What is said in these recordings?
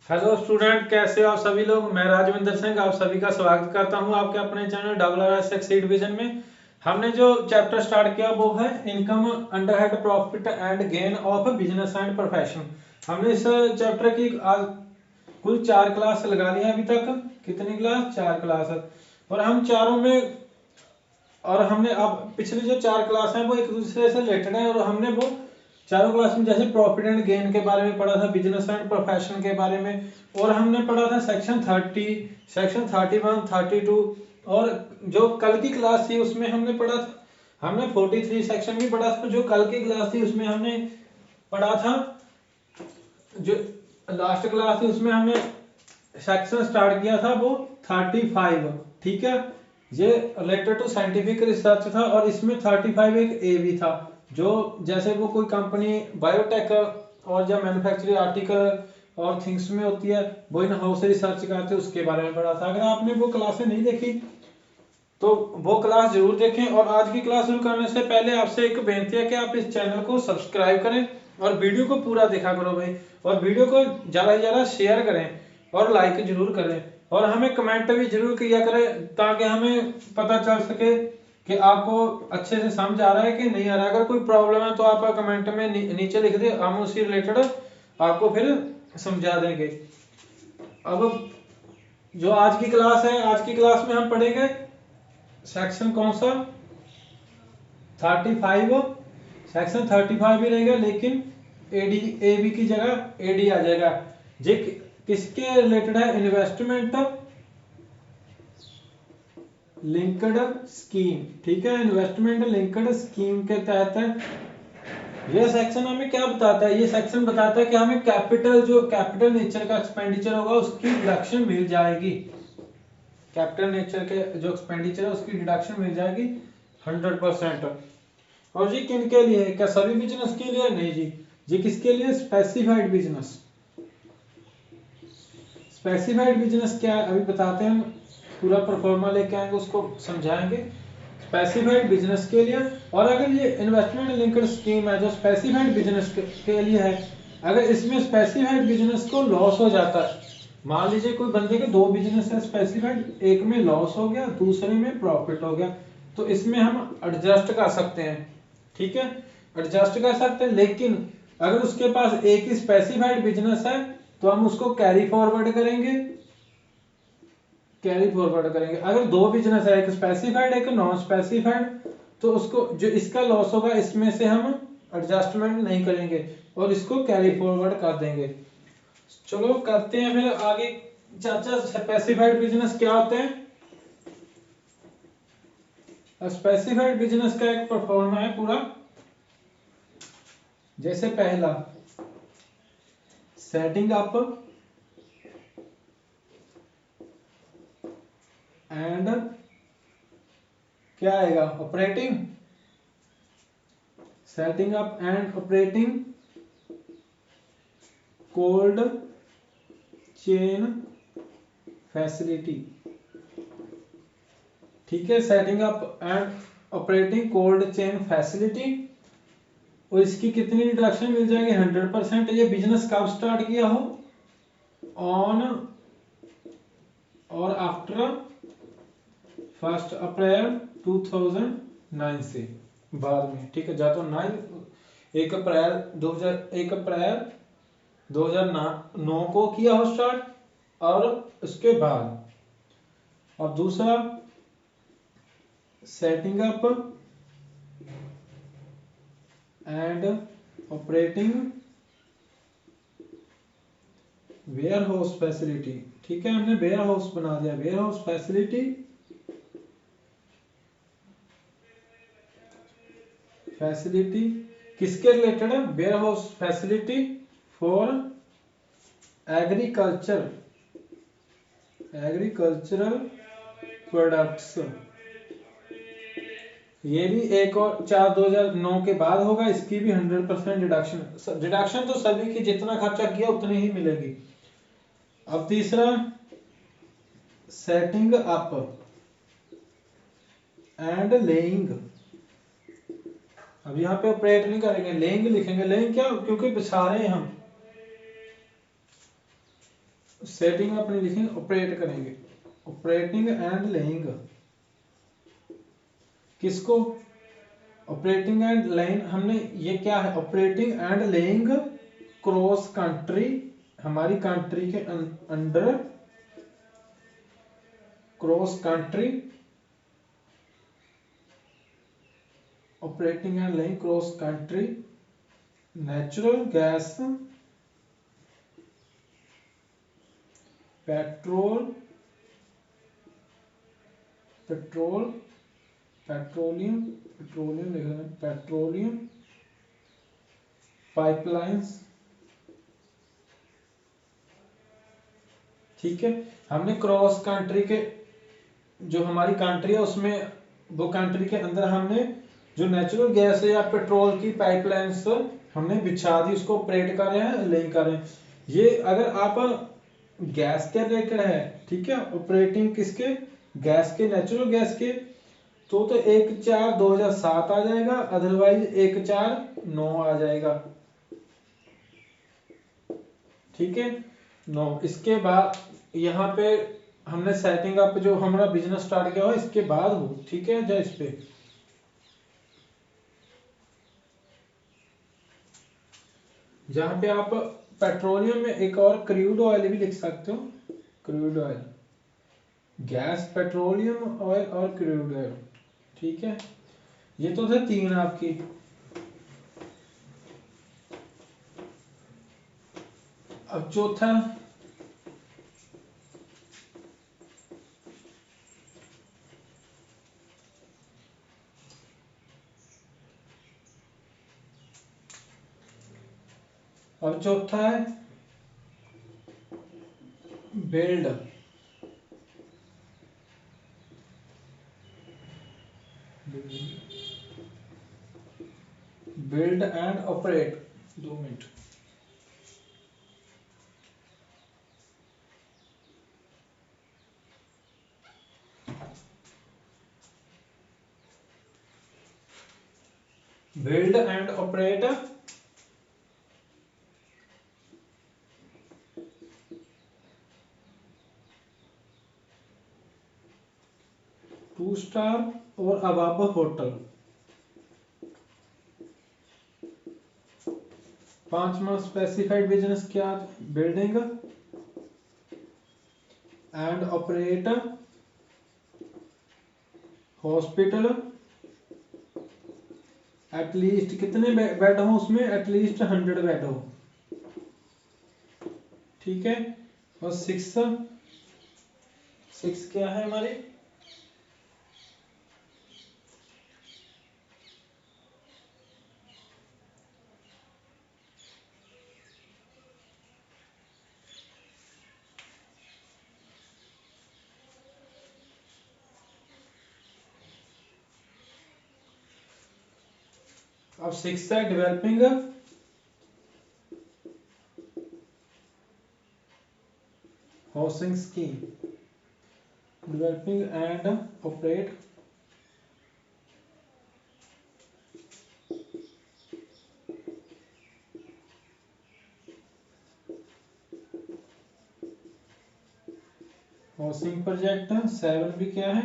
Hello student, कैसे हो आप सभी लोग। मैं राजविंदर सिंह आप सभी का स्वागत करता हूं आपके अपने चैनल WRS एक्सीड विजन में। हमने जो चैप्टर स्टार्ट किया वो है income under head profit and gain of business and profession. हमने इस चैप्टर की आज कुल 4 क्लास लगा ली है अभी तक। कितनी क्लास? 4 क्लास। और हम चारों में और हमने अब पिछली जो 4 क्लास हैं वो एक दूसरे से रिलेटेड है और हमने वो चारों क्लास में जैसे प्रॉफिट एंड गेन के बारे में पढ़ा था, बिजनेस एंड प्रोफेशन के बारे में, और हमने पढ़ा था सेक्शन 30, सेक्शन 31, 32। और जो कल की क्लास थी उसमें हमने पढ़ा था, हमने 43 सेक्शन भी पढ़ा था। जो कल की क्लास थी उसमें हमने पढ़ा था, जो लास्ट क्लास थी उसमें हमने सेक्शन स्टार्ट किया था वो 35। ठीक है, ये रिलेटेड टू साइंटिफिक रिसर्च था और इसमें 35 एक ए भी था, जो जैसे वो कोई कंपनी बायोटेक और जब मैन्युफैक्चरिंग आर्टिकल और थिंग्स में होती है वो इन हाउस रिसर्च करते हैं, उसके बारे में पढ़ा था। अगर आपने वो क्लासें नहीं देखी तो वो क्लास जरूर देखें। और आज की क्लास शुरू करने से पहले आपसे एक बेनती है कि आप इस चैनल को सब्सक्राइब करें और वीडियो को पूरा देखा करो भाई, और वीडियो को ज़्यादा से ज़्यादा शेयर करें और लाइक जरूर करें, और हमें कमेंट भी जरूर किया करें ताकि हमें पता चल सके कि आपको अच्छे से समझ आ रहा है कि नहीं आ रहा है। अगर कोई प्रॉब्लम है तो आप कमेंट में नीचे लिख दे, हम उसी रिलेटेड आपको फिर समझा देंगे। अब जो आज की क्लास है, आज की क्लास में हम पढ़ेंगे सेक्शन कौन सा? 35। सेक्शन 35 भी रहेगा लेकिन एडी ए बी की जगह एडी आ जाएगा। जे किसके रिलेटेड है? Investment linked scheme. ठीक है, इन्वेस्टमेंट लिंक्ड स्कीम के तहत ये सेक्शन हमें क्या बताता है? ये सेक्शन बताता है कि हमें कैपिटल, जो कैपिटल नेचर का एक्सपेंडिचर होगा उसकी डिडक्शन मिल जाएगी। कैपिटल नेचर के जो एक्सपेंडिचर है उसकी डिडक्शन मिल जाएगी 100%। और जी किन के लिए? क्या सभी बिजनेस के लिए? नहीं जी, जी किसके लिए? Specified business. स्पेसिफाइड बिजनेस क्या है अभी बताते हैं हम, पूरा परफॉर्मा लेके आएंगे उसको समझाएंगे स्पेसिफाइड बिजनेस के लिए। और अगर ये इन्वेस्टमेंट लिंक्ड स्कीम है जो स्पेसिफाइड बिजनेस के लिए है, अगर इसमें स्पेसिफाइड बिजनेस को लॉस हो जाता है, मान लीजिए कोई बंदे के 2 बिजनेस है स्पेसिफाइड, एक में लॉस हो गया दूसरे में प्रॉफिट हो गया, तो इसमें हम एडजस्ट कर सकते हैं। ठीक है, एडजस्ट कर सकते हैं। लेकिन अगर उसके पास एक ही स्पेसिफाइड बिजनेस है तो हम उसको कैरी फॉरवर्ड करेंगे, कैरी फॉरवर्ड करेंगे। अगर 2 बिजनेस है, एक स्पेसिफाइड एक नॉन स्पेसिफाइड, तो उसको जो इसका लॉस होगा इसमें से हम एडजस्टमेंट नहीं करेंगे और इसको कैरी फॉरवर्ड कर देंगे। चलो करते हैं फिर आगे चर्चा। स्पेसिफाइड बिजनेस क्या होते हैं? स्पेसिफाइड बिजनेस का एक परफॉर्मा है पूरा। जैसे पहला सेटिंग अप एंड क्या आएगा? Operating. Setting up and operating cold chain facility. ठीक है, setting up and operating cold chain facility. और इसकी कितनी डिडक्शन मिल जाएगी? 100%। ये बिजनेस कब स्टार्ट किया हो? ऑन और आफ्टर 1 अप्रैल 2009 से बाद में। ठीक है, जा तो 1 अप्रैल 2009 को किया हो स्टार्ट, और उसके बाद। और दूसरा setting up and operating warehouse facility. ठीक है, हमने वेयर हाउस बना दिया, वेयर हाउस फैसिलिटी। फैसिलिटी किसके रिलेटेड है? Warehouse facility for agriculture, agricultural products. ये भी एक और 4/2009 के बाद होगा, इसकी भी 100% डिडक्शन। डिडक्शन तो सभी की जितना खर्चा किया उतनी ही मिलेगी। अब तीसरा सेटिंग अप एंड लेइंग। अब यहाँ पे ऑपरेट नहीं करेंगे, लेइंग लिखेंगे। लेइंग क्या? क्योंकि बिछा रहे हैं हम, सेटिंग अपनी लिखेंगे, ऑपरेट करेंगे, ऑपरेटिंग एंड लेइंग, किसको, ऑपरेटिंग एंड लेइंग, हमने ये क्या है, operating and laying cross country, हमारी कंट्री के under, cross country, operating and laying cross country natural gas, petrol, petrol, petroleum, petroleum लिख रहे हैं, पेट्रोलियम पाइपलाइंस, ठीक है। हमने क्रॉस कंट्री के, जो हमारी कंट्री है उसमें, वो कंट्री के अंदर हमने जो नेचुरल गैस है या पेट्रोल की पाइपलाइंस हमने बिछा दी, उसको ऑपरेट कर रहे हैं, लिंक कर रहे हैं। ये अगर आप गैस के रिलेटेड है, ठीक है, ऑपरेटिंग किसके, गैस के, नेचुरल गैस के, तो 1/4/2007 आ जाएगा, अदरवाइज 1/4/9 आ जाएगा, ठीक है 9। इसके बाद यहाँ पे हमने सेटिंग अप जो हमारा बिजनेस स्टार्ट किया हो इसके बाद हो, ठीक है। जा इस पे जहाँ पे आप पेट्रोलियम में एक और क्रूड ऑयल भी लिख सकते हो, crude oil, gas, petroleum oil और क्रूड ऑयल, ठीक है। ये तो थे 3 आपकी। अब चौथा, अब चौथा है build, build and operate, 2 minute, build and operate two star और अबव होटल। 5वां स्पेसिफाइड बिजनेस क्या, building and operate hospital, at least कितने बेड हो उसमें, एटलीस्ट 100 बेड हो, ठीक है। और 6 क्या है हमारी, अब 6 है developing housing scheme, developing and operate housing project. 7 भी क्या है,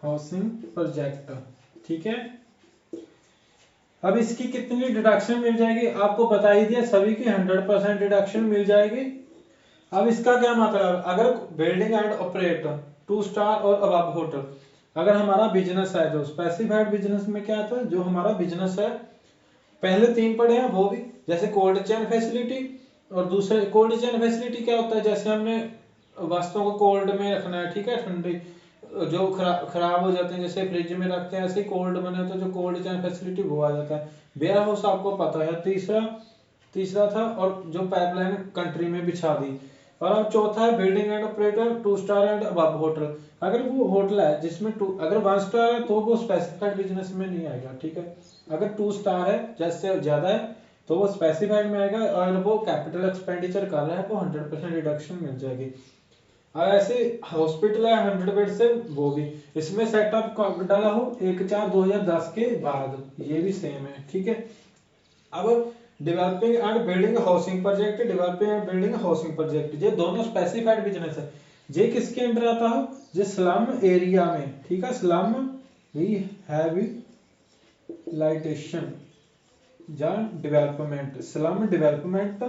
हाउसिंग प्रोजेक्ट, ठीक है। अब इसकी कितनी डिडक्शन मिल जाएगी, आपको बता ही दिया सभी की 100% डिडक्शन मिल जाएगी। अब इसका क्या मतलब, अगर बिल्डिंग एंड ऑपरेटर 2 स्टार और अबव होटल, अगर हमारा बिजनेस है, जो स्पेसिफाइड बिजनेस में क्या आता है, जो हमारा बिजनेस है, पहले 3 पढ़े हैं वो भी, जैसे कोल्ड चेन फैसिलिटी, और दूसरे कोल्ड चेन फैसिलिटी क्या होता है, जैसे हमने वस्तुओं को कोल्ड में रखना है, ठीक है, ठंडी जो खराब हो जाते हैं जैसे फ्रिज में रखते हैं, ऐसे कोल्ड बने होते हैं, जो कोल्ड चेन फैसिलिटी वो आ जाता है। वेयर हाउस आपको पता है, तीसरा था, और जो पाइपलाइन कंट्री में बिछा दी। और अब चौथा है building and operator 2 star and above hotel, अगर वो होटल है जिसमें अगर 1 स्टार है तो वो स्पेसिफाइड बिजनेस में नहीं आएगा, ठीक है। अगर 2 स्टार है, जैसे ज्यादा है, तो वो स्पेसिफाइड में आएगा, और वो कैपिटल एक्सपेंडिचर कर रहा है, वो 100% रिडक्शन मिल जाएगी। और ऐसे हॉस्पिटल है 100 बेड से, वो भी इसमें सेटअप कब डाला हो, 1/4/2010 के बाद, ये भी सेम है, ठीक है। अब developing and building housing project, developing and building housing project, ये दोनों स्पेसिफाइड बिजनेस है। ये किसके अंडर आता है, ये स्लम एरिया में, ठीक है, स्लम रिहैबिलिटेशन या डेवलपमेंट, स्लम डेवलपमेंट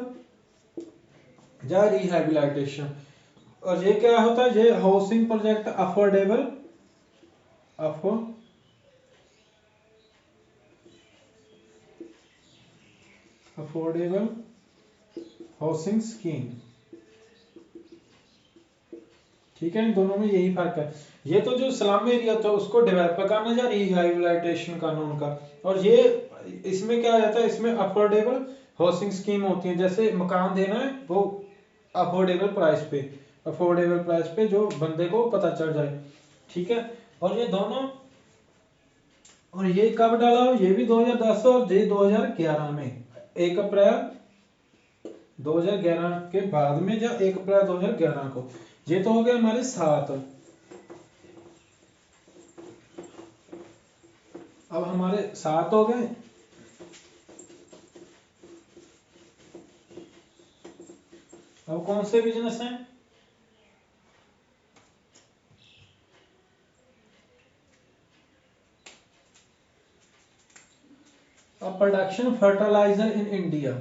या रिहैबिलिटेशन। और ये क्या होता है, ये housing project affordable affordable housing scheme, ठीक है। इन दोनों में यही फर्क है। ये तो जो स्लम एरिया था उसको डेवलप करना या रिहैबिलिटेशन करना उनका। और ये इसमें क्या आ जाता है, इसमें अफोर्डेबल हाउसिंग स्कीम होती है, जैसे मकान देना है वो अफोर्डेबल प्राइस पे, अफोर्डेबल प्राइस पे जो बंदे को पता चल जाए, ठीक है। और ये दोनों, और ये कब डाला हो, ये भी 2010 और ये 2011 में, 1 अप्रैल 2011 के बाद में, या 1 अप्रैल 2011 को। ये तो हो गए हमारे 7। अब हमारे 7 हो गए। अब कौन से बिजनेस हैं, अब प्रोडक्शन फर्टिलाइजर इन इंडिया।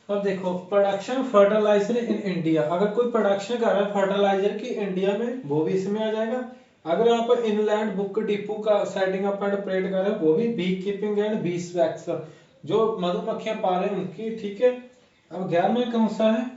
अब देखो, प्रोडक्शन फर्टिलाइजर इन इंडिया, अगर कोई प्रोडक्शन कर रहा है फर्टिलाइजर की इंडिया में, वो भी इसमें आ जाएगा। अगर आप इनलैंड बुक डिपो का सेटिंग अप एंड ऑपरेट कर रहे हो, वो भी beekeeping and bee wax, जो मधुमक्खियां पा रहे हैं उनकी, ठीक है। अब 11 में कौन सा है,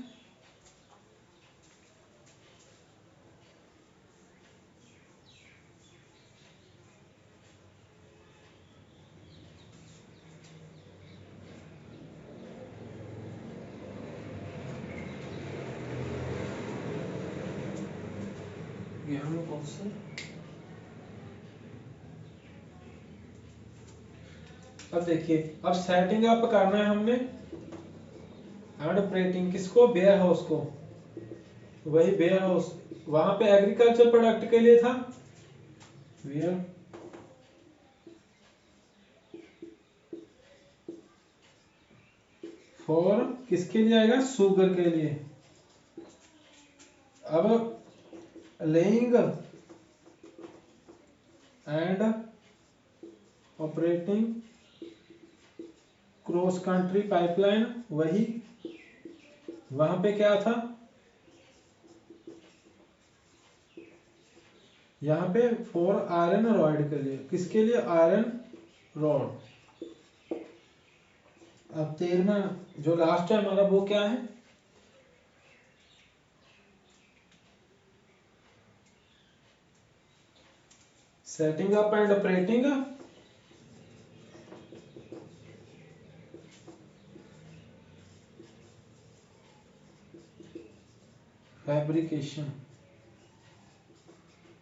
यहाँ में कौन सा, अब देखिए, अब सेटिंग अप करना है हमने एंड ऑपरेटिंग किसको, वेयर हाउस को, वही वेयर हाउस, वहां पे एग्रीकल्चर प्रोडक्ट के लिए था, वेयर फॉर, किसके लिए आएगा, शुगर के लिए। अब laying and operating cross country pipeline, वही वहां पे क्या था, यहाँ पे फॉर आयरन रॉड के लिए, किसके लिए, आयरन रॉड। अब 13वां जो लास्ट है हमारा, वो क्या है, setting up and operating fabrication,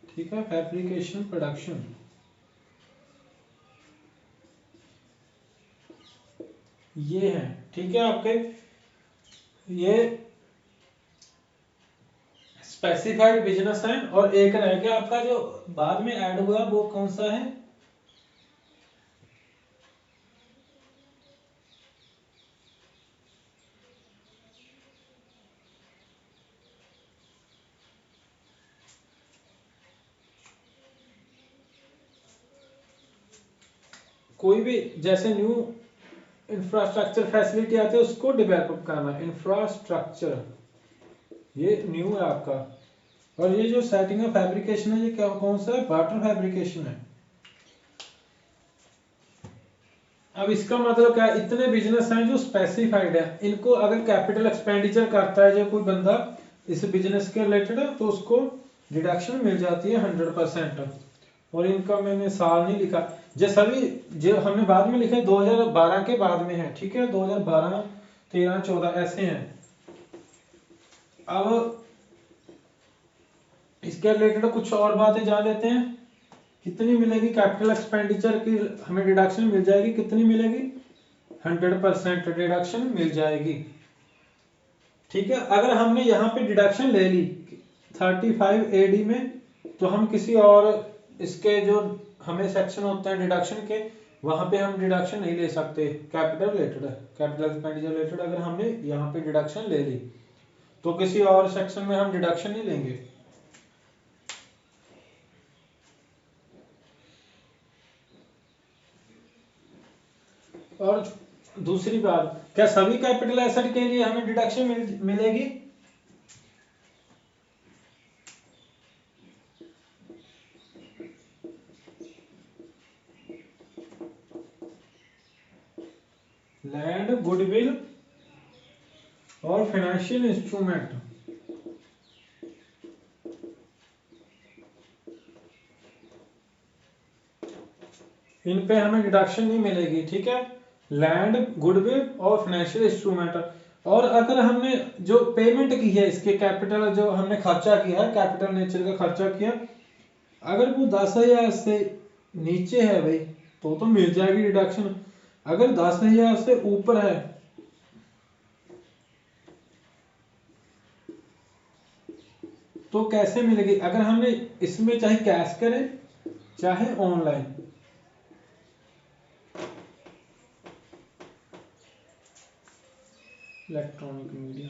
ठीक है, फैब्रिकेशन प्रोडक्शन, ये है, ठीक है। आपके ये स्पेसिफाइड बिजनेस है। और एक रह गया आपका जो बाद में ऐड हुआ, वो कौन सा है, कोई भी जैसे न्यू इंफ्रास्ट्रक्चर फैसिलिटी आती है उसको डेवलप करना, इंफ्रास्ट्रक्चर ये न्यू है आपका। और ये जो सेटिंग है फैब्रिकेशन है, ये क्या कौन सा है, वाटर फैब्रिकेशन है। अब इसका मतलब क्या है, इतने बिजनेस हैं जो स्पेसिफाइड है, इनको अगर कैपिटल एक्सपेंडिचर करता है जो कोई बंदा इस बिजनेस के रिलेटेड तो उसको डिडक्शन मिल जाती है 100%। और इनका मैंने साल नहीं लिखा, जो सभी जो हमने बाद में लिखा है 2012 के बाद में है, ठीक है, 2012 13 14 ऐसे हैं। अब इसके रिलेटेड कुछ और बातें जान लेते हैं। कितनी मिलेगी कैपिटल एक्सपेंडिचर की, हमें डिडक्शन मिल जाएगी, कितनी मिलेगी, 100% डिडक्शन मिल जाएगी। ठीक है, अगर हमने यहाँ पे डिडक्शन ले ली 35 AD में, तो हम किसी और इसके जो हमें सेक्शन होते हैं डिडक्शन के, वहां पे हम डिडक्शन नहीं ले सकते capital related, capital expenditure related. अगर हमने यहाँ पे डिडक्शन ले ली तो किसी और सेक्शन में हम डिडक्शन नहीं लेंगे। और दूसरी बात, क्या सभी कैपिटल एसेट के लिए हमें डिडक्शन मिलेगी? लैंड, गुडविल और फाइनेंशियल इंस्ट्रूमेंट, इन पे हमें डिडक्शन नहीं मिलेगी। ठीक है, लैंड, गुडविल और फाइनेंशियल इंस्ट्रूमेंट। और अगर हमने जो पेमेंट की है इसके कैपिटल, जो हमने खर्चा किया है कैपिटल नेचर का खर्चा किया, अगर वो 10,000 से नीचे है भाई तो मिल जाएगी डिडक्शन। अगर 10,000 से ऊपर है तो कैसे मिलेगी? अगर हमने इसमें चाहे कैश करें चाहे ऑनलाइन, इलेक्ट्रॉनिक मीडिया,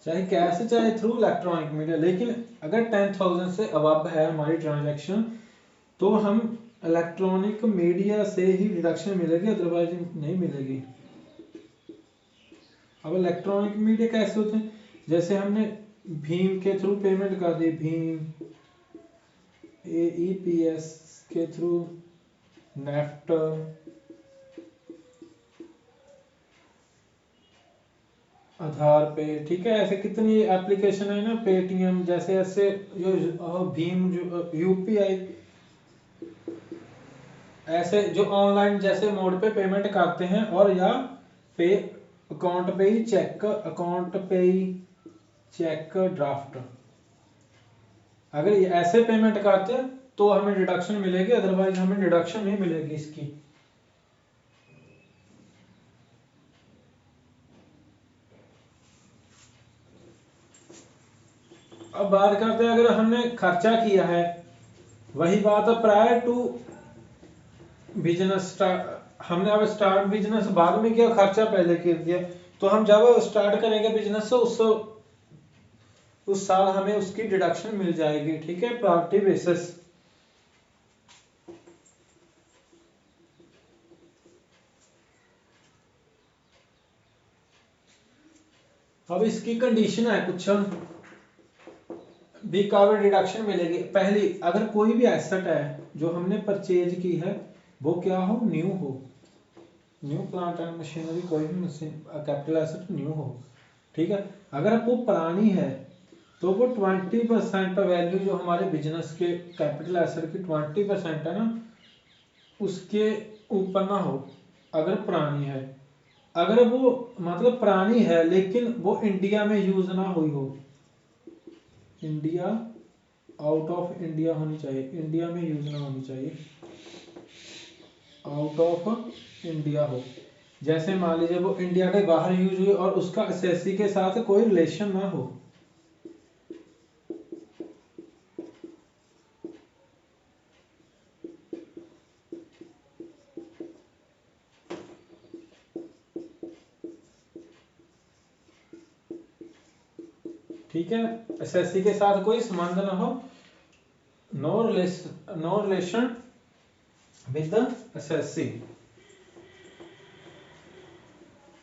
चाहे कैश चाहे थ्रू इलेक्ट्रॉनिक मीडिया, लेकिन अगर 10,000 से अबव है हमारी ट्रांजैक्शन तो हम इलेक्ट्रॉनिक मीडिया से ही डिडक्शन मिलेगी, अदरवाइज नहीं मिलेगी। अब इलेक्ट्रॉनिक मीडिया कैसे होते हैं, जैसे हमने भीम के थ्रू पेमेंट कर दी, भीम, AEPS के थ्रू, नेफ्ट, आधार पे, ठीक है, ऐसे कितनी एप्लीकेशन है ना, पेटीएम जैसे ऐसे जो भीम, जो UPI, ऐसे जो ऑनलाइन जैसे मोड पे पेमेंट करते हैं, और या पे अकाउंट पे ही चेक, अकाउंट पे ही चेक ड्राफ्ट, अगर ये ऐसे पेमेंट करते हैं तो हमें डिडक्शन मिलेगी, अदरवाइज हमें डिडक्शन नहीं मिलेगी इसकी। अब बात करते हैं अगर हमने खर्चा किया है, वही बात है प्रायर टू बिजनेस स्टार्ट, हमने अब स्टार्ट बिजनेस बाद में किया, खर्चा पहले कर दिया, तो हम जब स्टार्ट करेंगे बिजनेस तो उस साल हमें उसकी डिडक्शन मिल जाएगी। ठीक है, प्रायोरिटी बेसिस। अब इसकी कंडीशन है कुछ भी, काफी डिडक्शन मिलेगी। पहली, अगर कोई भी एसेट है जो हमने परचेज की है वो क्या हो, न्यू हो, न्यू प्लांट एंड मशीनरी, कोई भी मशीन कैपिटल एसेट न्यू हो। ठीक है, अगर वो पुरानी है तो वो 20% वैल्यू जो हमारे बिजनेस के कैपिटल एसेट की 20% है ना, उसके ऊपर ना हो अगर पुरानी है। अगर वो मतलब पुरानी है लेकिन वो इंडिया में यूज ना हुई हो, इंडिया, आउट ऑफ इंडिया होनी चाहिए, इंडिया में यूज ना होनी चाहिए, आउट ऑफ इंडिया हो। जैसे मान लीजिए वो इंडिया के बाहर यूज हुई और उसका एसएससी के साथ कोई रिलेशन ना हो। ठीक है, एसएससी के साथ कोई संबंध ना हो, no relation with the SSC.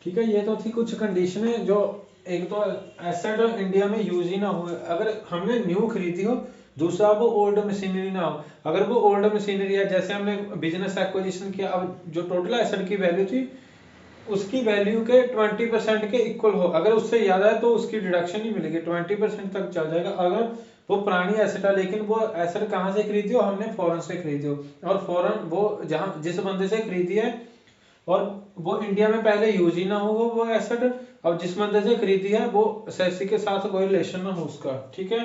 ठीक है, ये तो थी कुछ कंडीशनें जो, एक तो एसेट इंडिया में यूज ही ना हो, अगर हमने न्यू खरीदी हो, दूसरा वो ओल्ड मशीनरी ना हो। अगर वो ओल्ड मशीनरी है, जैसे हमने बिजनेस एक्विजिशन किया, अब जो टोटल एसेट की वैल्यू थी उसकी वैल्यू के 20% के इक्वल हो, अगर उससे ज्यादा है तो उसकी डिडक्शन नहीं मिलेगी, 20% तक चल जाएगा। अगर वो पुरानी एसेट है, लेकिन वो एसेट कहाँ से खरीदी हो, हमने फॉरेन से खरीदी हो, और फॉरेन वो जहाँ जिस बंदे से खरीदी है और वो इंडिया में पहले यूज ही ना हो वो एसेट, और जिस बंदे से खरीदी है वो एसएससी के साथ कोई रिलेशन ना हो उसका। ठीक है,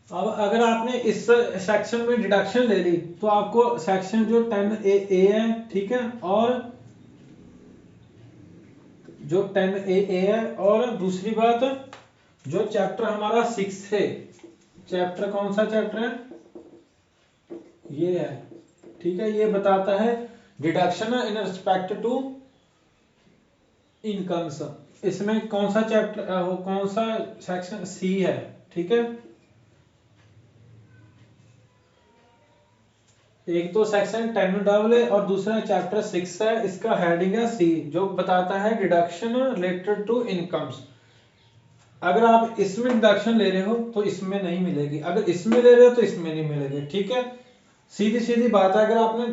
अब अगर आपने इस सेक्शन में डिडक्शन ले ली तो आपको सेक्शन जो 10A है, ठीक है, और जो 10A है, और दूसरी बात जो चैप्टर हमारा 6 है, चैप्टर कौन सा चैप्टर है, ये है, ठीक है, ये बताता है deduction in respect to incomes. इसमें कौन सा चैप्टर, वो कौन सा सेक्शन, सी है, ठीक है। एक तो सेक्शन 10 है और दूसरा चैप्टर 6 है, इसका हेडिंग है सी, जो बताता है डिडक्शन रिलेटेड टू इनकम्स। अगर आप इसमें डिडक्शन ले रहे हो तो इसमें नहीं मिलेगी, अगर इसमें ले रहे हो तो इसमें नहीं मिलेगी। ठीक है, सीधी सीधी बात है। अगर आपने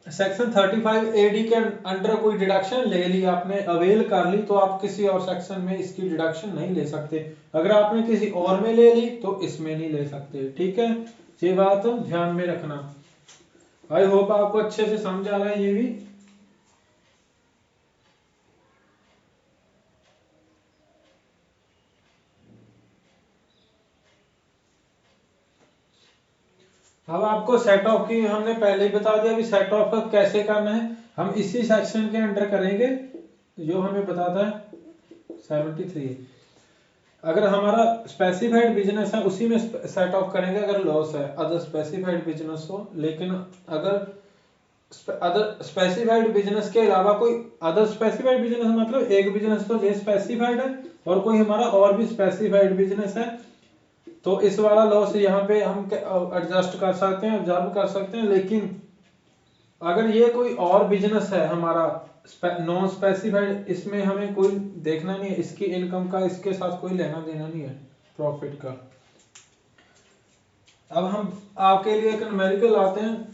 सेक्शन 35AD के अंडर कोई डिडक्शन ले ली, आपने अवेल कर ली, तो आप किसी और सेक्शन में इसकी डिडक्शन नहीं ले सकते। अगर आपने किसी और में ले ली तो इसमें नहीं ले सकते। ठीक है, ये बात ध्यान में रखना। आई होप आपको अच्छे से समझ आ रहा है ये भी। अब आपको सेट ऑफ की हमने पहले ही बता दिया, अभी सेट ऑफ का कैसे करना है हम इसी सेक्शन के अंडर करेंगे जो हमें बताता है 73। अगर हमारा स्पेसिफाइड बिजनेस है उसी में सेट ऑफ करेंगे अगर लॉस है, अदर स्पेसिफाइड बिजनेस हो। लेकिन अगर अदर स्पेसिफाइड बिजनेस के अलावा कोई अदर स्पेसिफाइड बिजनेस, मतलब एक बिजनेस तो ये स्पेसिफाइड है और कोई हमारा और भी स्पेसिफाइड बिजनेस है, तो इस वाला लॉस यहाँ पे हम एडजस्ट कर सकते हैं, ऑब्जर्व कर सकते हैं। लेकिन अगर ये कोई और बिजनेस है हमारा नॉन स्पेसिफाइड, इसमें हमें कोई देखना नहीं है, इसकी इनकम का इसके साथ कोई लेना देना नहीं है प्रॉफिट का। अब हम आपके लिए एक न्यूमेरिकल लाते हैं,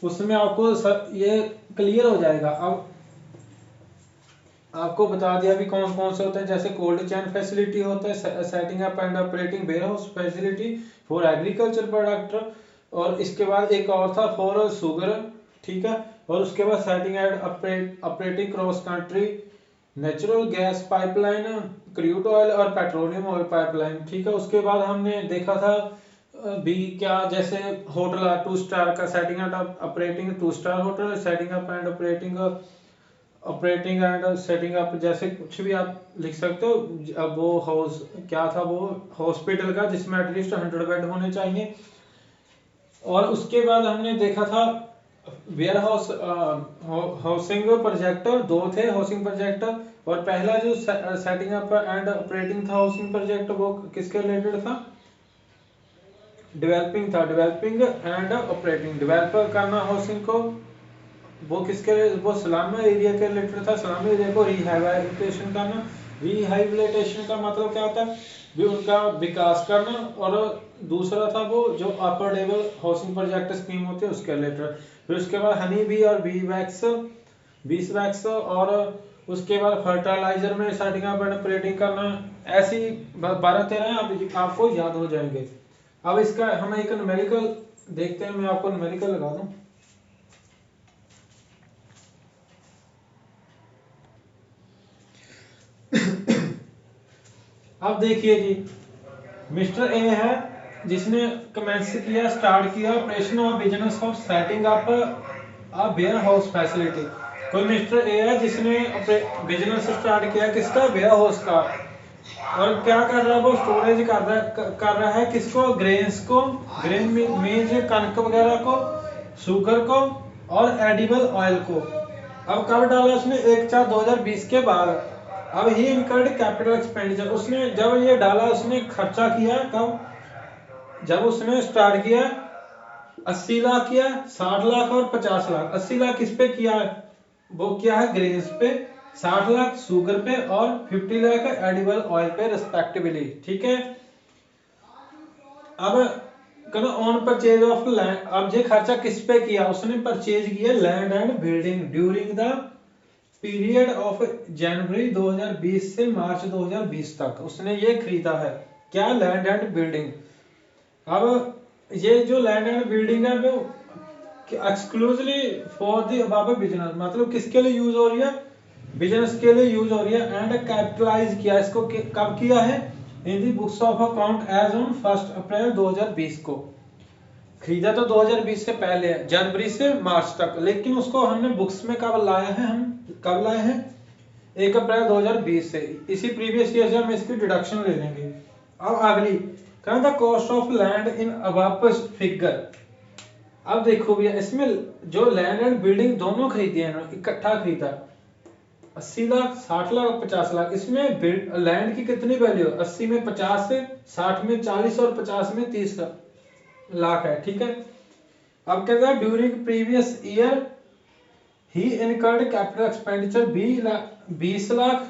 उसमें आपको ये क्लियर हो जाएगा। अब आपको बता दिया भी कौन कौन से होते हैं, जैसे कोल्ड चेन फैसिलिटी होता है, setting up and operating warehouse facility for agriculture product, और इसके बाद एक और था फॉर शुगर। ठीक है, और उसके बाद setting and operating cross country natural gas pipeline, crude oil और पेट्रोलियम ऑयल पाइपलाइन। ठीक है, उसके बाद हमने देखा था भी क्या, जैसे होटल 2 स्टार का setting and operating 2 star hotel, setting up and operating and setting up, जैसे कुछ भी आप लिख सकते हो। अब वो हाउस क्या था, वो हॉस्पिटल का जिसमें एटलीस्ट 100 बेड होने चाहिए। और उसके बाद हमने देखा था वेयर हाउस हाउसिंग प्रोजेक्ट, 2 थे हाउसिंग प्रोजेक्ट, और पहला जो सेटिंग अप एंड ऑपरेटिंग था हाउसिंग प्रोजेक्ट, वो किसके रिलेटेड था, डेवलपिंग था, डेवलपिंग एंड ऑपरेटिंग, डेवलप करना हाउसिंग को, वो किसके, वो स्लम एरिया के रिलेटेड था, स्लम एरिया को रिहैबिलिटेशन करना। रिहैबिलिटेशन का मतलब क्या होता है, भी उनका विकास करना। और दूसरा था वो जो upper level housing project scheme होती है उसके रिलेटेड। फिर उसके बाद हनी बी और बी वैक्स, और उसके बाद फर्टिलाइजर में सेटिंग अप एंड ऑपरेटिंग करना। ऐसी 12-13 आपको याद हो जाएंगे। अब इसका हम एक न्यूमेरिकल देखते हैं, मैं आपको न्यूमेरिकल लगा दूं। अब देखिए जी, मिस्टर ए है जिसने कमेंस किया, स्टार्ट किया operation of business of setting up a warehouse facility. कोई मिस्टर ए है जिसने बिजनेस स्टार्ट किया किसका, वेयर हाउस का, और क्या कर रहा है वो स्टोरेज कर रहा है किसको, ग्रेन्स को, ग्रेन मीन्स कनक वगैरह को, शुगर को और एडिबल ऑयल को। अब कब डाला उसने, 1/4/2020 के बाद। अब ही इनकर्ड कैपिटल एक्सपेंडिचर, उसने जब ये डाला उसने खर्चा किया कब, जब उसने स्टार्ट किया 80 लाख किया, 60 लाख और 50 लाख। 80 लाख किस पे किया है, वो किया है ग्रेन्स पे, 60 लाख शुगर पे और 50 लाख एडिबल ऑयल पे रिस्पेक्टिवली। ठीक है, अब कहना ऑन परचेज ऑफ लैंड, अब ये खर्चा किस पे किया, उसने परचेज किया land and building during the period of January 2020 से मार्च 2020 तक उसने ये खरीदा है, क्या, लैंड एंड बिल्डिंग। अब ये जो लैंड एंड बिल्डिंग है वो exclusively for the above business, मतलब किसके लिए यूज हो रही है, बिजनेस के लिए यूज हो रही है। एंड कैपिटलाइज किया इसको कब किया है, in the books of account as on 1 April 2020 को। खरीदा तो 2020 से पहले है, जनवरी से मार्च तक, लेकिन उसको हमने बुक्स में कब लाया है, हम कब लाए हैं, 1 अप्रैल 2020 से। इसी प्रीवियस ईयर से हम इसकी डिडक्शन ले लेंगे। अब अगली कहना था cost of land in above figure. अब देखो भैया इसमें जो लैंड एंड बिल्डिंग दोनों खरीदी है ना, इकट्ठा खरीदा 80 लाख, 60 लाख, 50 लाख। इसमें लैंड की कितनी वैल्यू, 80 में 50 है, 60 में 40 और 50 में 30 लाख है। ठीक है, अब कहता है during previous year he incurred capital expenditure 20 lakh,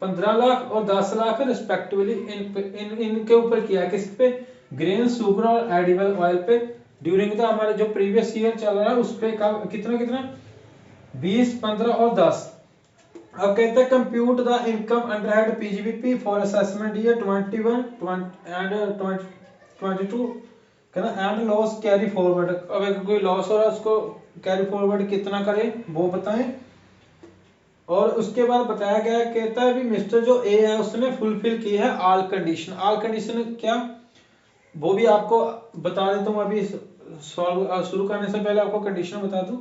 15 lakh और 10 लाख रिस्पेक्टिवली इनके ऊपर किया, किस पे, ग्रेन, शुगर और एडिबल ऑयल पे। ड्यूरिंग द हमारे जो प्रीवियस ईयर चल रहा है उस पे कितना कितना 20, 15 और 10। अब कहते हैं compute the income under head PGBP for assessment year 21 and 22 कहना एंड लॉस कैरी फॉरवर्ड। अब अगर कोई लॉस हो रहा है उसको कैरी फॉरवर्ड कितना करें वो बताएं। और उसके बाद बताया गया कहता है भी मिस्टर जो ए है उसने फुलफिल की है ऑल कंडीशन। ऑल कंडीशन क्या, वो भी आपको बता देता हूँ, अभी सॉल्व शुरू करने से पहले आपको कंडीशन बता दूं।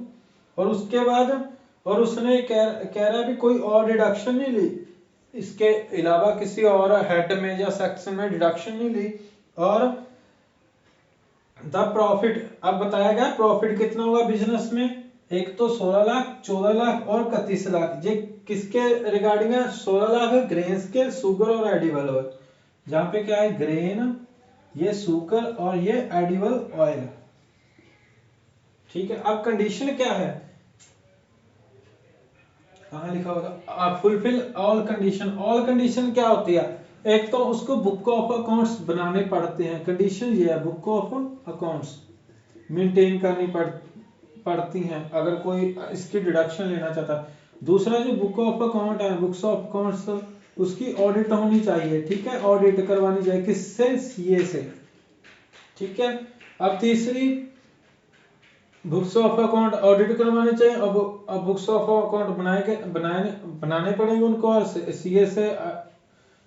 और उसके बाद और उसने कह रहा है भी कोई और डिडक्शन नहीं ली, इसके अलावा किसी और हेड में या सेक्शन में डिडक्शन नहीं ली। और द प्रॉफिट, अब बताया गया प्रॉफिट कितना हुआ बिजनेस में, एक तो 16 लाख, 14 लाख और 31 लाख। ये किसके रिगार्डिंग है, 16 लाख है ग्रेन्स के, शुगर और एडिबल ऑयल। जहां पे क्या है ग्रेन, ये शुगर और ये एडिबल ऑयल। ठीक है, अब कंडीशन क्या है, कहाँ लिखा होगा, fulfil all condition. All condition क्या होती है, एक तो उसको बुक ऑफ अकाउंट्स बनाने पड़ते हैं, कंडीशन ये है बुक ऑफ अकाउंट्स मेंटेन करनी पड़ती हैं अगर कोई इसकी डिडक्शन लेना चाहता है। दूसरा जो बुक ऑफ अकाउंट है, बुक्स ऑफ अकाउंट्स उसकी ऑडिट होनी चाहिए। ठीक है, ऑडिट करवानी चाहिए, किससे, सीए से। ठीक है, अब तीसरी बुक्स ऑफ अकाउंट ऑडिट करवाने चाहिए। अब बुक्स ऑफ अकाउंट बनाने पड़ेंगे उनको और सीए से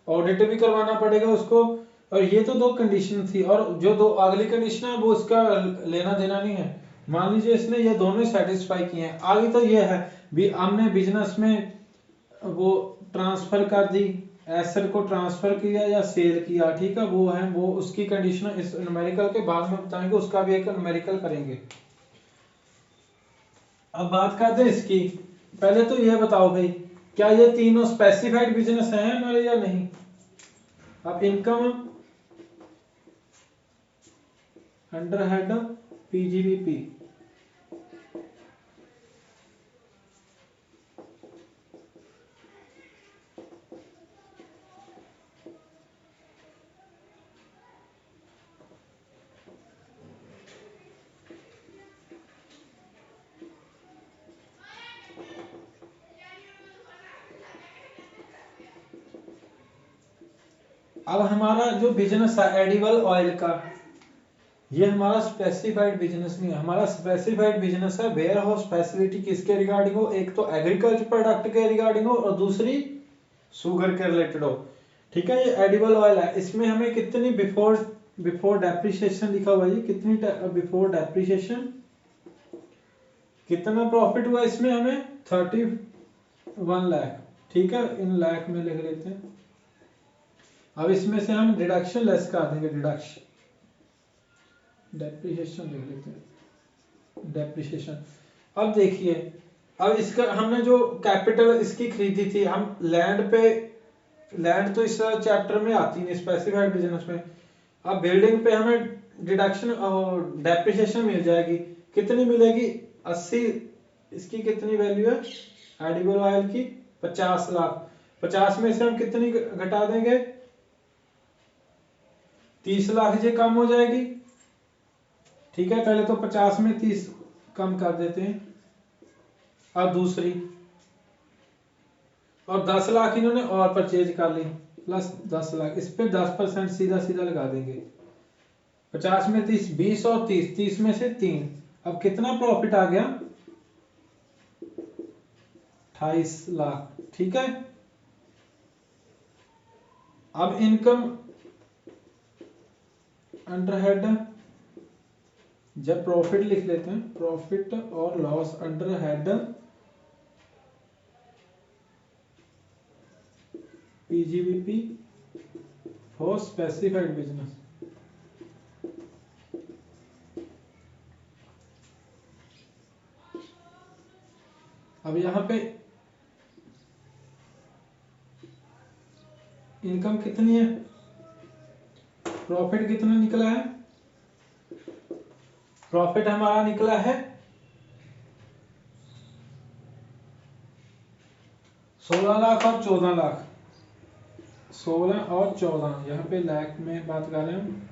ऑडिट भी करवाना पड़ेगा उसको। और ये तो दो कंडीशन थी, और जो दो अगली कंडीशन है वो इसका लेना देना नहीं है। मान लीजिए इसने ये दोनों सेटिस्फाई किए हैं, आगे तो ये है भी हमने बिजनेस में वो ट्रांसफर कर दी, एसेट को ट्रांसफर किया या सेल किया। ठीक है, वो है वो उसकी कंडीशन इस न्यूमेरिकल के बाद में बताएंगे, उसका भी एक न्यूमेरिकल करेंगे। अब बात करते हैं इसकी, पहले तो ये बताओ भाई क्या ये तीनों स्पेसिफाइड बिजनेस हैं हमारे या नहीं। अब इनकम अंडर हेड पीजीबीपी, अब हमारा जो बिजनेस है एडिबल ऑयल का, ये हमारा स्पेसिफाइड बिजनेस नहीं है। हमारा स्पेसिफाइड बिजनेस है वेयर हाउस फैसिलिटी, किसके रिगार्डिंग हो, एक तो एग्रीकल्चर प्रोडक्ट के रिगार्डिंग हो और दूसरी शुगर के रिलेटेड हो। ठीक है, ये एडिबल ऑयल है, इसमें हमें कितनी बिफोर डेप्रिसिएशन लिखा हुआ है, कितनी बिफोर डेप्रिसिएशन कितना प्रॉफिट हुआ इसमें हमें 31 लाख। ठीक है, इन लाख में लिख लेते हैं। अब इसमें से हम डिडक्शन लेस कर देंगे, डिडक्शन डेप्रिसिएशन लिख लेते हैं, डेप्रिसिएशन। अब देखिए, अब इसका हमने जो कैपिटल इसकी खरीदी थी, हम लैंड पे लैंड तो इस चैप्टर में आती नहीं स्पेसिफाइड बिजनेस में। अब बिल्डिंग पे हमें डिडक्शन और डेप्रिसिएशन मिल जाएगी, कितनी मिलेगी 80, इसकी कितनी वैल्यू है एडिबल ऑयल की 50 लाख। 50 में से हम कितनी घटा देंगे 30 लाख, ये कम हो जाएगी। ठीक है, पहले तो 50 में 30 कम कर देते हैं। अब दूसरी, और 10 लाख इन्होंने और परचेज कर ली प्लस 10 लाख, इस पे 10% सीधा सीधा लगा देंगे। 50 में 30, 20 और 30, 30 में से 3, अब कितना प्रॉफिट आ गया 28 लाख। ठीक है, अब इनकम अंडर हेड, जब प्रॉफिट लिख लेते हैं, प्रॉफिट और loss under head PGBP for specified business. अब यहां पे इनकम कितनी है, प्रॉफिट कितना निकला है, प्रॉफिट हमारा निकला है 16 लाख और 14 लाख, 16 और 14, यहाँ पे लाख में बात कर रहे हैं हम।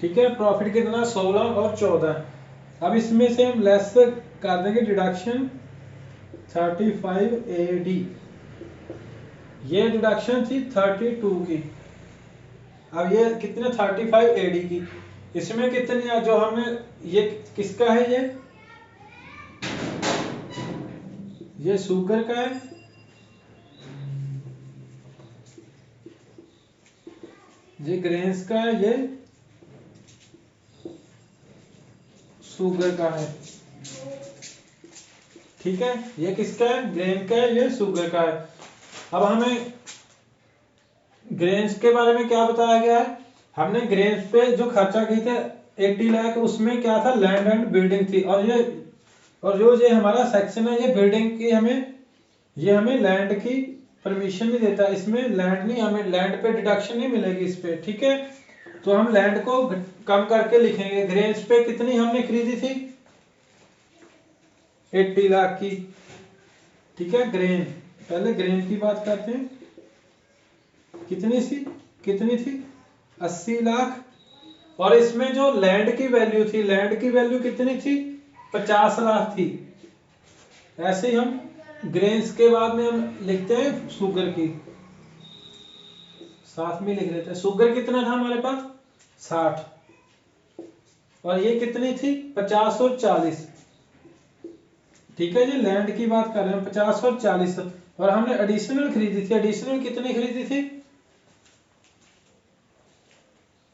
ठीक है, प्रॉफिट कितना 16 और 14। अब इसमें से हम लेस कर देंगे डिडक्शन 35 AD, ये डिडक्शन थी 32 की। अब ये कितने 35 AD की, इसमें कितनी है जो हमने, ये किसका है, ये शुगर का है, ये ग्रेन्स का है, ये शुगर का है। ठीक है, ये किसका है, ग्रेन का है, ये शुगर का है। अब हमें ग्रेन्स के बारे में क्या बताया गया है, हमने ग्रेन्स पे जो खर्चा किए थे 80 लाख, उसमें क्या था लैंड एंड बिल्डिंग थी, और जो ये हमारा सेक्शन है ये बिल्डिंग की, ये हमें लैंड की परमिशन नहीं देता, इसमें लैंड नहीं, हमें लैंड पे डिडक्शन नहीं मिलेगी इस पे। ठीक है, तो हम लैंड को कम करके लिखेंगे। ग्रेन्स पे कितनी हमने खरीदी थी 80 लाख की। ठीक है, ग्रेन, पहले ग्रेन की बात करते हैं, कितनी थी 80 लाख, और इसमें जो लैंड की वैल्यू थी, लैंड की वैल्यू कितनी थी 50 लाख थी। ऐसे ही हम ग्रेन्स के बाद में हम लिखते हैं शुगर की, साथ में लिख लेते हैं। शुगर कितना था हमारे पास 60, और ये कितनी थी 50 और 40। ठीक है जी, लैंड की बात कर रहे हैं 50 और 40, और हमने एडिशनल खरीदी थी, एडिशनल कितनी खरीदी थी,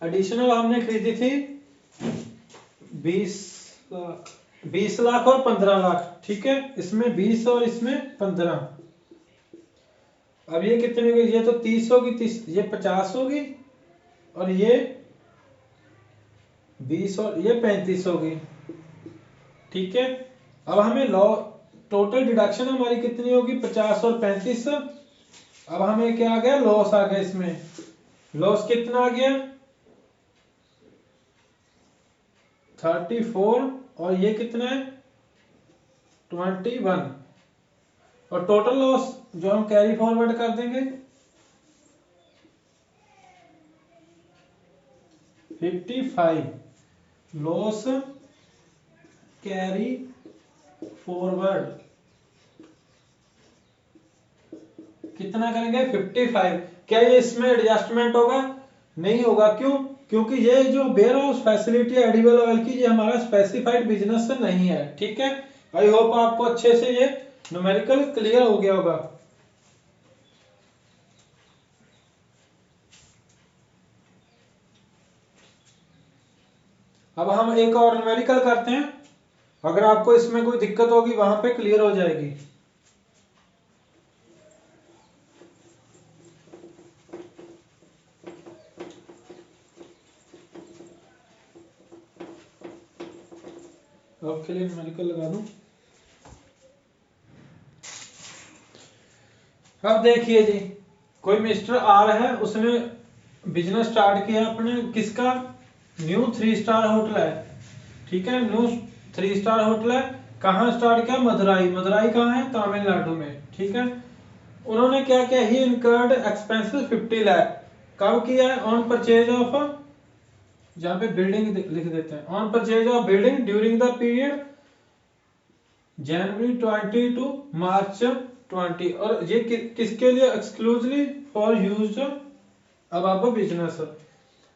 एडिशनल हमने खरीदी थी 20 लाख, 20 लाख और 15 लाख। ठीक है, इसमें 20 और इसमें 15। अब ये कितनी होगी, ये तो 30 होगी, 30, ये 50 होगी, और ये 20 और ये 35 होगी। ठीक है, अब हमें लॉ टोटल डिडक्शन हमारी कितनी होगी 50 और 35। अब हमें क्या आ गया, लॉस आ गया, इसमें लॉस कितना आ गया 34, और ये कितना है 21, और टोटल लॉस जो हम कैरी फॉरवर्ड कर देंगे 55, लॉस कैरी फॉरवर्ड कितना करेंगे 55। क्या ये इसमें एडजस्टमेंट होगा, नहीं होगा, क्यों, क्योंकि ये जो warehouse facility edible oil की, ये हमारा स्पेसिफाइड बिजनेस नहीं है। ठीक है, आई होप आपको अच्छे से ये न्यूमेरिकल क्लियर हो गया होगा। अब हम एक और न्यूमेरिकल करते हैं, अगर आपको इसमें कोई दिक्कत होगी वहां पे क्लियर हो जाएगी। आपके लिए न्यूमेरिकल लगा दूं। अब देखिए जी, कोई मिस्टर आर है, उसने बिजनेस स्टार्ट किया अपने, किसका, न्यू 3 स्टार होटल है, ठीक है, न्यू 3 स्टार होटल है। कहाँ स्टार्ट किया, मदुराई, मदुराई कहाँ है, तमिलनाडु में, ठीक है। उन्होंने क्या किया, ही इनकर्ड एक्सपेंसेस 50 लाख, कब किया है, ऑन परचेज ऑफ, जहाँ पे बिल्डिंग लिख देते हैं, on purchase of building during the period January 20 to March 20, और ये किसके लिए, exclusively for use of business,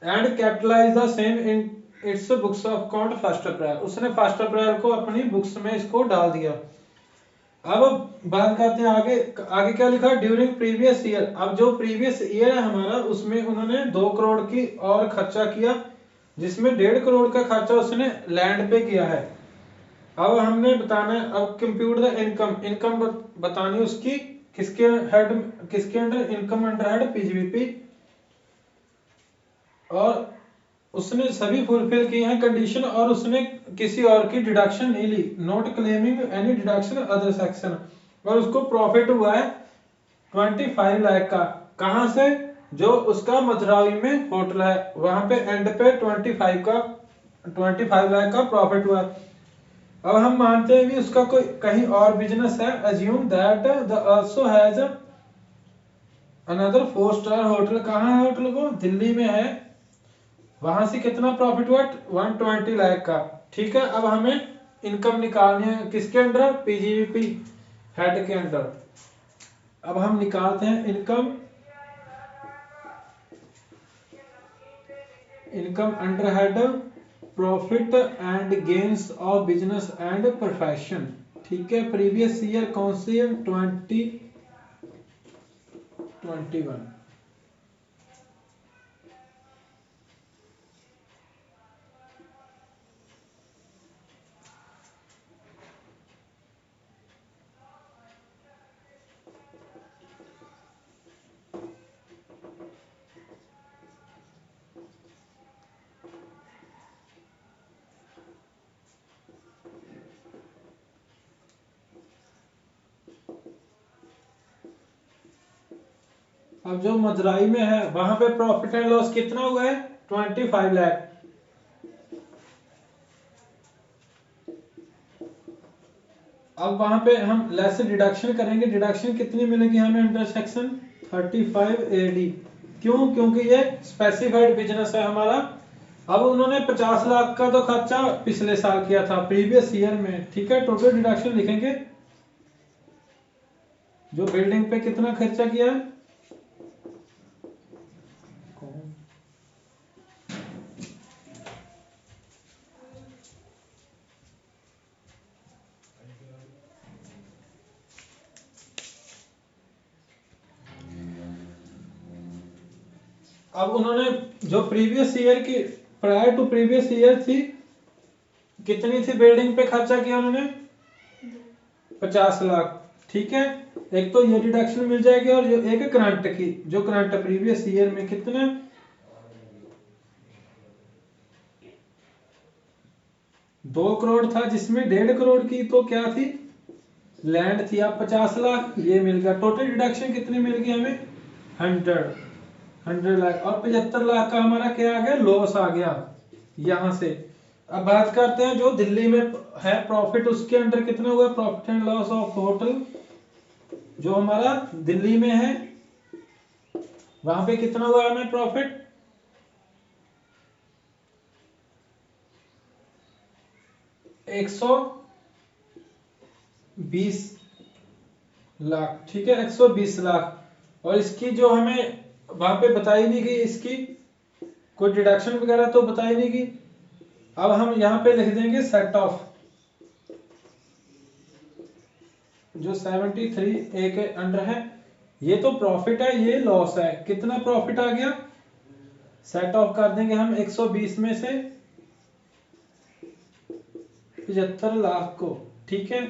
and capitalise the same in its books of account 1 April, उसने 1 अप्रैल को अपनी बुक्स में इसको डाल दिया। अब बात करते हैं आगे, आगे क्या लिखा, ड्यूरिंग प्रीवियस ईयर, अब जो प्रीवियस ईयर है हमारा, उसमें उन्होंने 2 करोड़ की और खर्चा किया, जिसमें 1.5 करोड़ का खर्चा उसने लैंड पे किया है। अब हमने बताना है, अब कंप्यूट द इनकम, इनकम बतानी उसकी, किसके हेड, किसके under, income under head PGBP, और उसने सभी फुलफिल किए हैं कंडीशन, और उसने किसी और की डिडक्शन नहीं ली, not claiming any deduction other section, और उसको प्रॉफिट हुआ है 25 लाख का, कहां से, जो उसका मदुराई में होटल है, वहां पे एंड पे 25 लाख का प्रॉफिट हुआ। अब हम मानते हैं भी उसका कोई कहीं और बिजनेस है, assume that the also has another 4 star hotel, कहां है होटल, को दिल्ली में है, वहां से कितना प्रॉफिट हुआ, 120 लाख का, ठीक है। अब हमें इनकम निकालनी है, किसके अंडर, पीजीबीपी हेड के अंडर। अब हम निकालते हैं income, income under head profit and gains of business and profession, ठीक है। प्रीवियस ईयर कौन सी है, 2021। अब जो मदुराई में है वहां पे प्रॉफिट एंड लॉस कितना हुआ है, 25 लाख। अब वहां पे हम लेस डिडक्शन करेंगे, डिडक्शन कितनी मिलेगी हमें अंडर सेक्शन 35 AD, क्यों, क्योंकि ये स्पेसिफाइड बिजनेस है हमारा। अब उन्होंने 50 लाख का तो खर्चा पिछले साल किया था, प्रीवियस ईयर में, ठीक है। टोटल डिडक्शन लिखेंगे, जो बिल्डिंग पे कितना खर्चा किया है, अब उन्होंने जो प्रीवियस ईयर की, प्रायर टू प्रीवियस ईयर थी, कितनी थी बिल्डिंग पे खर्चा किया उन्होंने, 50 लाख, ठीक है। एक तो ये डिडक्शन मिल जाएगी, और जो एक करंट की, जो करंट प्रीवियस ईयर में कितना 2 करोड़ था, जिसमें 1.5 करोड़ की तो क्या थी, लैंड थी। अब 50 लाख ये मिल गया, टोटल डिडक्शन कितनी मिल गई हमें, 100 लाख, और 75 लाख का हमारा क्या आ गया, लॉस आ गया यहां से। अब बात करते हैं जो दिल्ली में है प्रॉफिट, उसके अंडर कितना हुआ, profit and loss of hotel, जो हमारा दिल्ली में है, वहां पे कितना हुआ हमें प्रॉफिट, 120 लाख, ठीक है, 120 लाख। और इसकी जो हमें वहां पे बताई नहीं गई, इसकी कोई डिडक्शन वगैरह तो बताई नहीं गई। अब हम यहाँ पे लिख देंगे सेट ऑफ, जो 73A के अंडर है, ये तो प्रॉफिट है, ये लॉस है, कितना प्रॉफिट आ गया, सेट ऑफ कर देंगे हम 120 में से 75 लाख को, ठीक है।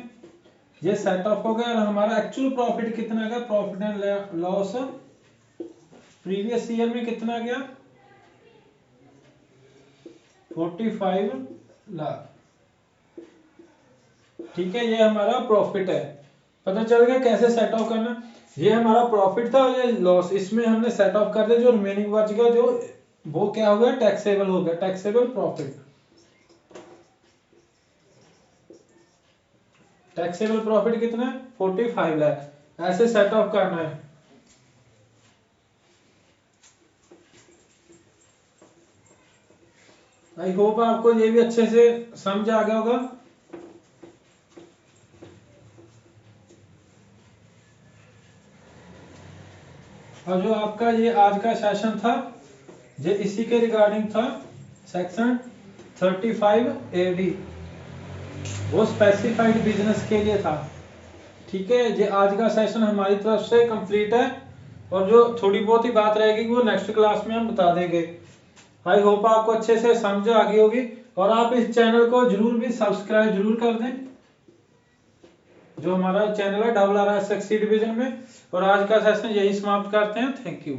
ये सेट ऑफ हो गया, और हमारा एक्चुअल प्रॉफिट कितना गया, profit and loss previous year में कितना गया, 45 लाख, ठीक है। ये हमारा प्रॉफिट है, पता चल गया कैसे सेट ऑफ करना। ये हमारा प्रॉफिट था और ये लॉस, इसमें हमने सेट ऑफ कर दिया। जो रिमेनिंग बच गया जो वो क्या हो गया, टैक्सेबल हो गया, टैक्सेबल प्रॉफिट। टैक्सेबल प्रॉफिट कितना है, 45 लाख। ऐसे सेट ऑफ करना है। आई होप आपको ये भी अच्छे से समझ आ गया होगा। और जो आपका ये आज का सेशन था ये इसी के रिगार्डिंग था, सेक्शन 35 AD, वो स्पेसिफाइड बिजनेस के लिए था। ठीक है, ये आज का सेशन हमारी तरफ से कंप्लीट है और जो थोड़ी बहुत ही बात रहेगी वो नेक्स्ट क्लास में हम बता देंगे। आई होप आपको अच्छे से समझ आ गई होगी और आप इस चैनल को जरूर भी सब्सक्राइब जरूर कर दें, जो हमारा चैनल है RRR एक्सेल डिवीजन में। और आज का सेशन यही समाप्त करते हैं। Thank you.